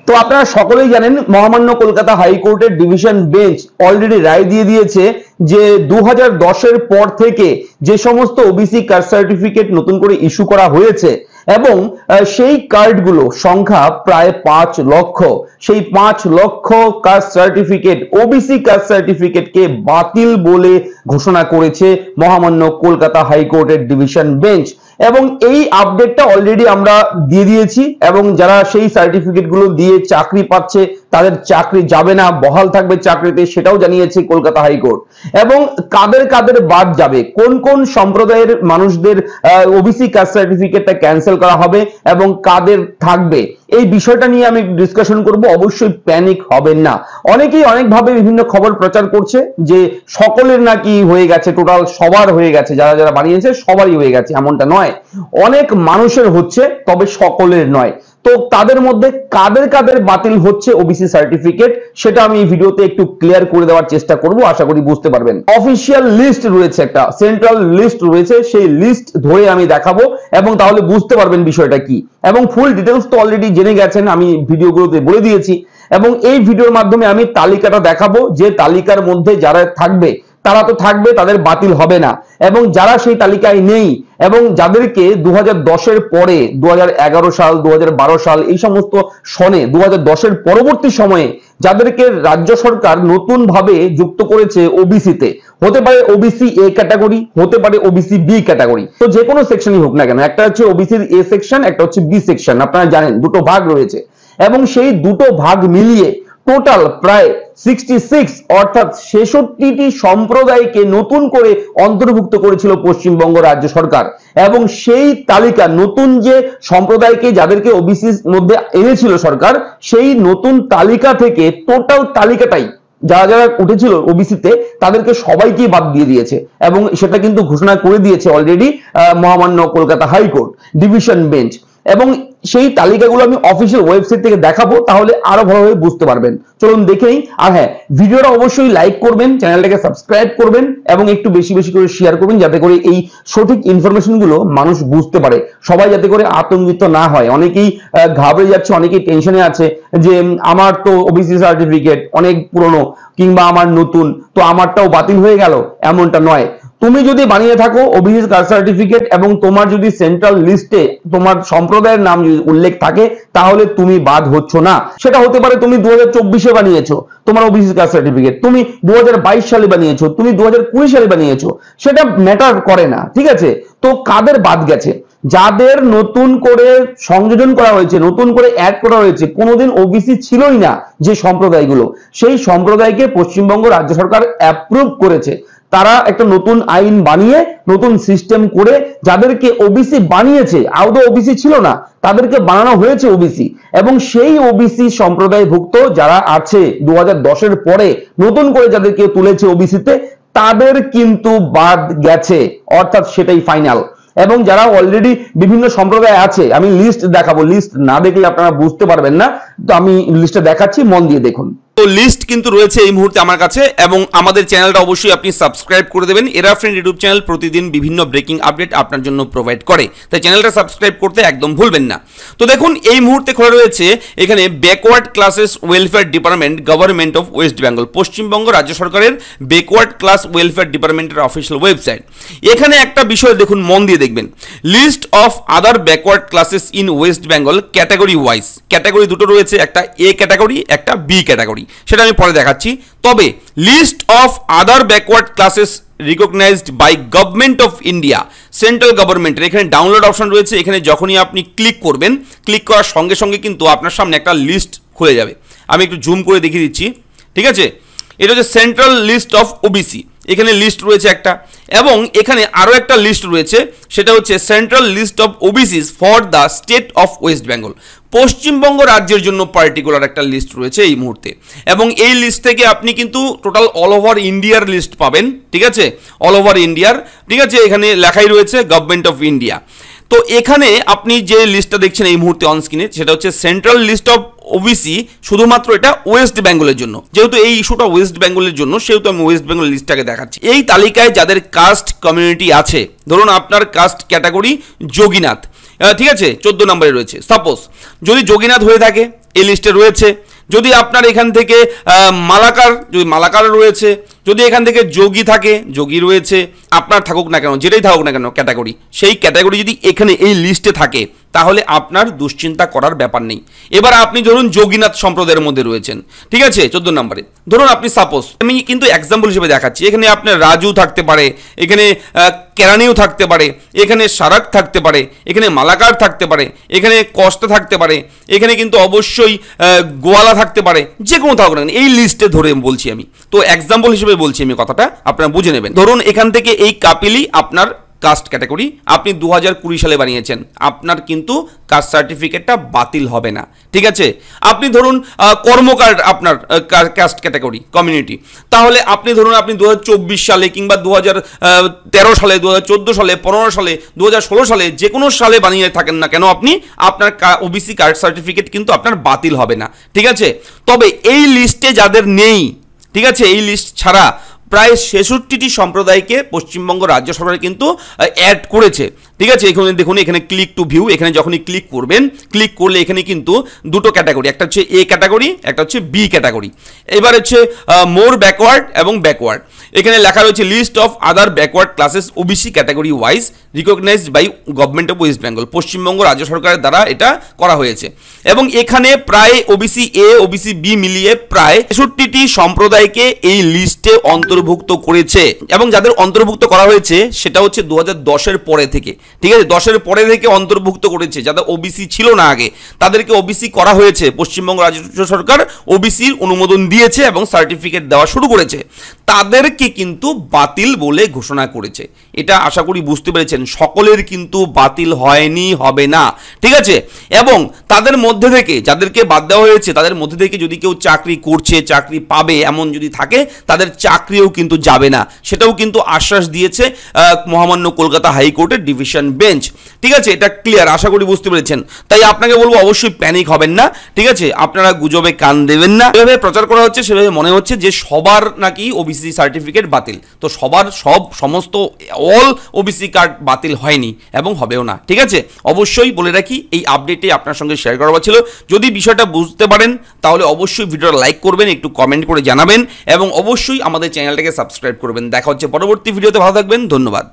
তো আপনারা সকলেই জানেন মহামান্য কলকাতা হাইকোর্টের ডিভিশন বেঞ্চ অলরেডি রায় দিয়ে দিয়েছে যে 2010-এর পর থেকে যে সমস্ত ওবিসি কাস্ট সার্টিফিকেট নতুন করে ইস্যু করা হয়েছে এবং সেই কার্ডগুলো সংখ্যা প্রায় 5 লক্ষ, সেই 5 লক্ষ কাস্ট সার্টিফিকেট ওবিসি কাস্ট সার্টিফিকেটকে বাতিল বলে ঘোষণা করেছে মহামান্য কলকাতা হাইকোর্টের ডিভিশন বেঞ্চ। এবং এই আপডেটটা অলরেডি আমরা দিয়ে দিয়েছি এবং যারা সেই সার্টিফিকেট গুলো দিয়ে চাকরি পাচ্ছে তাদের চাকরি যাবে না, বহাল থাকবে চাকরিতে, সেটাও জানিয়েছে কলকাতা হাইকোর্ট। এবং কাদের কাদের বাদ যাবে, কোন কোন সম্প্রদায়ের মানুষদের ওবিসি কাস্ট সার্টিফিকেটটা ক্যান্সেল করা হবে এবং কাদের থাকবে, এই বিষয়টা নিয়ে আমি ডিসকাশন করব। অবশ্যই প্যানিক হবেন না। অনেকেই অনেকভাবে বিভিন্ন খবর প্রচার করছে যে সকলের নাকি হয়ে গেছে, টোটাল সবার হয়ে গেছে, যারা যারা বানিয়েছে সবারই হয়ে গেছে, এমনটা নয়। অনেক মানুষের হচ্ছে, তবে সকলের নয়। তো তাদের মধ্যে কাদের কাদের বাতিল হচ্ছে ওবিসি সার্টিফিকেট সেটা আমি এই ভিডিওতে একটু ক্লিয়ার করে দেওয়ার চেষ্টা করব, আশা করি বুঝতে পারবেন। অফিসিয়াল লিস্ট রয়েছে, একটা সেন্ট্রাল লিস্ট রয়েছে, সেই লিস্ট ধরে আমি দেখাবো এবং তাহলে বুঝতে পারবেন বিষয়টা কি। এবং ফুল ডিটেলস তো অলরেডি জেনে গেছেন, আমি ভিডিওগুলোতে বলে দিয়েছি। এবং এই ভিডিওর মাধ্যমে আমি তালিকাটা দেখাবো, যে তালিকার মধ্যে যারা থাকবে তারা তো থাকবে, তাদের বাতিল হবে না। এবং যারা সেই তালিকায় নেই এবং যাদেরকে 2010-এর পরে 2011 সাল 2012 সাল এই সমস্ত সনে 2010-এর পরবর্তী সময়ে যাদেরকে রাজ্য সরকার নতুন ভাবে যুক্ত করেছে ওবিসিতে, হতে পারে ওবিসি এ ক্যাটাগরি, হতে পারে ওবিসি বি ক্যাটাগরি, তো যে কোনো সেকশনই হোক না কেন, একটা হচ্ছে ওবিসির এ সেকশন, একটা হচ্ছে বি সেকশন, আপনারা জানেন দুটো ভাগ রয়েছে। এবং সেই দুটো ভাগ মিলিয়ে টোটাল প্রায় 66 অর্থাৎ 66টি সম্প্রদায়কে নতুন করে অন্তর্ভুক্ত করেছিল পশ্চিমবঙ্গ রাজ্য সরকার। এবং সেই তালিকা, নতুন যে সম্প্রদায়কে যাদেরকে ওবিসির মধ্যে এনেছিল সরকার, সেই নতুন তালিকা থেকে টোটাল তালিকাটাই যারা যারা উঠেছিল ওবিসিতে তাদেরকে সবাইকে বাদ দিয়ে দিয়েছে। এবং সেটা কিন্তু ঘোষণা করে দিয়েছে অলরেডি মহামান্য কলকাতা হাইকোর্ট ডিভিশন বেঞ্চ। এবং সেই তালিকাগুলো আমি অফিসিয়াল ওয়েবসাইট থেকে দেখাবো, তাহলে আরো ভালোভাবে বুঝতে পারবেন। চলুন দেখেই। আর হ্যাঁ, ভিডিওটা অবশ্যই লাইক করবেন, চ্যানেলটাকে সাবস্ক্রাইব করবেন এবং একটু বেশি বেশি করে শেয়ার করবেন, যাতে করে এই সঠিক ইনফরমেশন গুলো মানুষ বুঝতে পারে, সবাই যাতে করে আতঙ্কিত না হয়। অনেকেই ঘাবড়ে যাচ্ছে, অনেকেই টেনশনে আছে যে আমার তো ওবিসি সার্টিফিকেট অনেক পুরনো কিংবা আমার নতুন, তো আমারটাও বাতিল হয়ে গেল, এমনটা নয়। তুমি যদি বানিয়ে থাকো ওবিসি কাস্ট সার্টিফিকেট এবং তোমার যদি সেন্ট্রাল লিস্টে তোমার সম্প্রদায়ের নাম যদি উল্লেখ থাকে, তাহলে তুমি বাদ হচ্ছ না। সেটা হতে পারে তুমি 2024-এ বানিয়েছো তোমার ওবিসি কাস্ট সার্টিফিকেট, তুমি 2022 সালে বানিয়েছো, তুমি 2020 সালে বানিয়েছো, সেটা ম্যাটার করে না, ঠিক আছে? তো কাদের বাদ গেছে, যাদের নতুন করে সংযোজন করা হয়েছে, নতুন করে অ্যাড করা হয়েছে, কোনোদিন ওবিসি ছিলই না যে সম্প্রদায়গুলো, সেই সম্প্রদায়কে পশ্চিমবঙ্গ রাজ্য সরকার অ্যাপ্রুভ করেছে। তারা একটা নতুন আইন বানিয়ে নতুন সিস্টেম করে যাদেরকে ওবিসি বানিয়েছে, আদৌ ওবিসি ছিল না, তাদেরকে বানানো হয়েছে ওবিসি। এবং সেই ওবিসি সম্প্রদায়ভুক্ত যারা আছে 2010-এর পরে নতুন করে যাদেরকে তুলেছে ওবিসিতে, তাদের কিন্তু বাদ গেছে, অর্থাৎ সেটাই ফাইনাল। এবং যারা অলরেডি বিভিন্ন সম্প্রদায় আছে, আমি লিস্ট দেখাবো, লিস্ট না দেখলে আপনারা বুঝতে পারবেন না, তো আমি লিস্টটা দেখাচ্ছি, মন দিয়ে দেখুন। তো লিস্ট কিন্তু রয়েছে এই মুহূর্তে আমার কাছে, এবং আমাদের চ্যানেলটা অবশ্যই আপনি সাবস্ক্রাইব করে দেবেন। এরা ফ্রেন্ড ইউটিউব চ্যানেল প্রতিদিন বিভিন্ন ব্রেকিং আপডেট আপনার জন্য প্রোভাইড করে, তাই চ্যানেলটা সাবস্ক্রাইব করতে একদম ভুলবেন না। তো দেখুন, এই মুহূর্তে খোলা রয়েছে এখানে backward classes welfare department, government of West Bengal, Paschimbanga রাজ্য সরকারের ব্যাকওয়ার্ড ক্লাস ওয়েলফেয়ার ডিপার্টমেন্টের অফিসিয়াল ওয়েবসাইট। এখানে একটা বিষয় দেখুন, মন দিয়ে দেখবেন, list of other backward classes in West Bengal category wise. Category দুটো রয়েছে, একটা এ ক্যাটাগরি, একটা বি ক্যাটাগরি, সেটা আমি পরে দেখাচ্ছি। তবে list of other backward classes recognised by government of India, central গভর্নমেন্টের এখানে ডাউনলোড অপশন রয়েছে। এখানে যখনই আপনি ক্লিক করবেন, ক্লিক করার সঙ্গে সঙ্গে কিন্তু আপনার সামনে একটা লিস্ট খুলে যাবে। আমি একটু জুম করে দেখিয়ে দিচ্ছি, ঠিক আছে? এটা হচ্ছে সেন্ট্রাল লিস্ট অফ ওবিসি, এখানে লিস্ট রয়েছে একটা, এবং এখানে আরও একটা লিস্ট রয়েছে, সেটা হচ্ছে central list of OBCs for the state of West Bengal, Paschimbanga রাজ্যের জন্য পার্টিকুলার একটা লিস্ট রয়েছে এই মুহূর্তে। এবং এই লিস্ট থেকে আপনি কিন্তু টোটাল অল ওভার ইন্ডিয়ার লিস্ট পাবেন, ঠিক আছে? অল ওভার ইন্ডিয়ার, ঠিক আছে? এখানে লেখাই রয়েছে গভর্নমেন্ট অফ ইন্ডিয়া। তো এখানে আপনি যে লিস্টটা দেখছেন এই মুহূর্তে অন স্ক্রিনে, সেটা হচ্ছে সেন্ট্রাল লিস্ট অফ ওবিসি, শুধুমাত্র এটা ওয়েস্ট বেঙ্গলের জন্য। যেহেতু এই ইস্যুটা ওয়েস্ট বেঙ্গলের জন্য, সেহেতু আমি ওয়েস্ট বেঙ্গল লিস্টটাকে দেখাচ্ছি। এই তালিকায় যাদের কাস্ট কমিউনিটি আছে, ধরুন আপনার কাস্ট ক্যাটাগরি যোগীনাথ, ঠিক আছে, 14 নম্বরে রয়েছে। সাপোজ যদি যোগীনাথ হয়ে থাকে, এই লিস্টে রয়েছে। যদি আপনার এখান থেকে মালাকার রয়েছে, যদি এখান থেকে যোগী থাকে, যোগী রয়েছে, আপনার থাকুক না কেন, যেটাই থাকুক না কেন ক্যাটাগরি, সেই ক্যাটাগরি যদি এখানে এই লিস্টে থাকে তাহলে আপনার দুশ্চিন্তা করার ব্যাপার নেই। এবার আপনি ধরুন যোগীনাথ সম্প্রদায়ের মধ্যে রয়েছেন, ঠিক আছে, 14 নম্বরে ধরুন আপনি সাপোজ, আমি কিন্তু এক্সাম্পল হিসেবে দেখাচ্ছি, এখানে আপনার রাজু থাকতে পারে, এখানে কেরানিও থাকতে পারে, এখানে সারাক থাকতে পারে, এখানে মালাকার থাকতে পারে, এখানে কস্তা থাকতে পারে, এখানে কিন্তু অবশ্যই গোয়ালা থাকতে পারে, যে কোনো থাকুক না কেন, এই লিস্টে ধরে বলছি আমি। তো এক্সাম্পল হিসেবে বলছি আমি, কথাটা আপনারা বুঝে নেবেন। ধরুন এখান থেকে এই কাপিলই আপনার কাস্ট ক্যাটাগরি, আপনি 2020 সালে বানিয়েছেন, আপনার কিন্তু কাস্ট সার্টিফিকেটটা বাতিল হবে না, ঠিক আছে। আপনি ধরুন কর্মকার আপনার কাস্ট ক্যাটাগরি কমিউনিটি, তাহলে আপনি ধরুন আপনি 2024 সালে কিংবা 2013 সালে, 2014 সালে, 15 সালে, 2016 সালে, যে কোনো সালে বানিয়ে থাকেন না কেন আপনি, আপনার ওবিসি কাস্ট সার্টিফিকেট কিন্তু আপনার বাতিল হবে না, ঠিক আছে। তবে এই লিস্টে যাদের নেই, ঠিক আছে, এই লিস্ট ছাড়া প্রায় 66টি সম্প্রদায়কে পশ্চিমবঙ্গ রাজ্য সরকার কিন্তু অ্যাড করেছে, ঠিক আছে। এখানে দেখুন, এখানে ক্লিক টু ভিউ, এখানে যখনই ক্লিক করবেন, ক্লিক করলে এখানে কিন্তু দুটো ক্যাটাগরি, একটা হচ্ছে এ ক্যাটাগরি, একটা হচ্ছে বি ক্যাটাগরি। এবার হচ্ছে মোর ব্যাকওয়ার্ড এবং ব্যাকওয়ার্ড, এখানে লেখা রয়েছে list of other backward classes OBC category wise recognised by government of West Bengal, Paschimbanga রাজ্য সরকারের দ্বারা এটা করা হয়েছে। এবং এখানে প্রায় ওবিসি এ, ওবিসি বি মিলিয়ে প্রায় 66টি সম্প্রদায়কে এই লিস্টে অন্তর্ভুক্ত করেছে। এবং যাদের অন্তর্ভুক্ত করা হয়েছে সেটা হচ্ছে 2010-এর পরে থেকে, ঠিক আছে, 10-এর পরে থেকে অন্তর্ভুক্ত করেছে। যাদের ওবিসি ছিল না আগে, তাদেরকে ওবিসি করা হয়েছে, পশ্চিমবঙ্গ রাজ্য সরকার ওবিসির অনুমোদন দিয়েছে এবং সার্টিফিকেট দেওয়া শুরু করেছে। তাদেরকে কিন্তু বাতিল বলে ঘোষণা করেছে। এটা আশা করি বুঝতে পেরেছেন, সকলের কিন্তু বাতিল হয়নি, হবে না, ঠিক আছে। এবং তাদের মধ্যে থেকে যাদেরকে বাদ দেওয়া হয়েছে, তাদের মধ্যে থেকে যদি কেউ চাকরি করছে, চাকরি পাবে এমন যদি থাকে, তাদের চাকরিও কিন্তু যাবে না, সেটাও কিন্তু আশ্বাস দিয়েছে মহামান্য কলকাতা হাইকোর্টের ডিভিশন বেঞ্চ, ঠিক আছে। এটা ক্লিয়ার, আশা করি বুঝতে পেরেছেন। তাই আপনাকে বলবো অবশ্যই প্যানিক হবেন না, ঠিক আছে, আপনারা গুজবে কান দেবেন না। যেভাবে প্রচার করা হচ্ছে সেভাবে মনে হচ্ছে যে সবার নাকি ওবিসি সার্টিফিকেট বাতিল, তো সমস্ত অল ওবিসি কার্ড বাতিল হয়নি এবং হবেও না, ঠিক আছে। অবশ্যই বলে রাখি, এই আপডেটে আপনার সঙ্গে শেয়ার করা ছিল। যদি বিষয়টা বুঝতে পারেন তাহলে অবশ্যই ভিডিওটা লাইক করবেন, একটু কমেন্ট করে জানাবেন এবং অবশ্যই আমাদের চ্যানেলটাকে সাবস্ক্রাইব করবেন। দেখা হচ্ছে পরবর্তী ভিডিওতে, ভালো থাকবেন, ধন্যবাদ।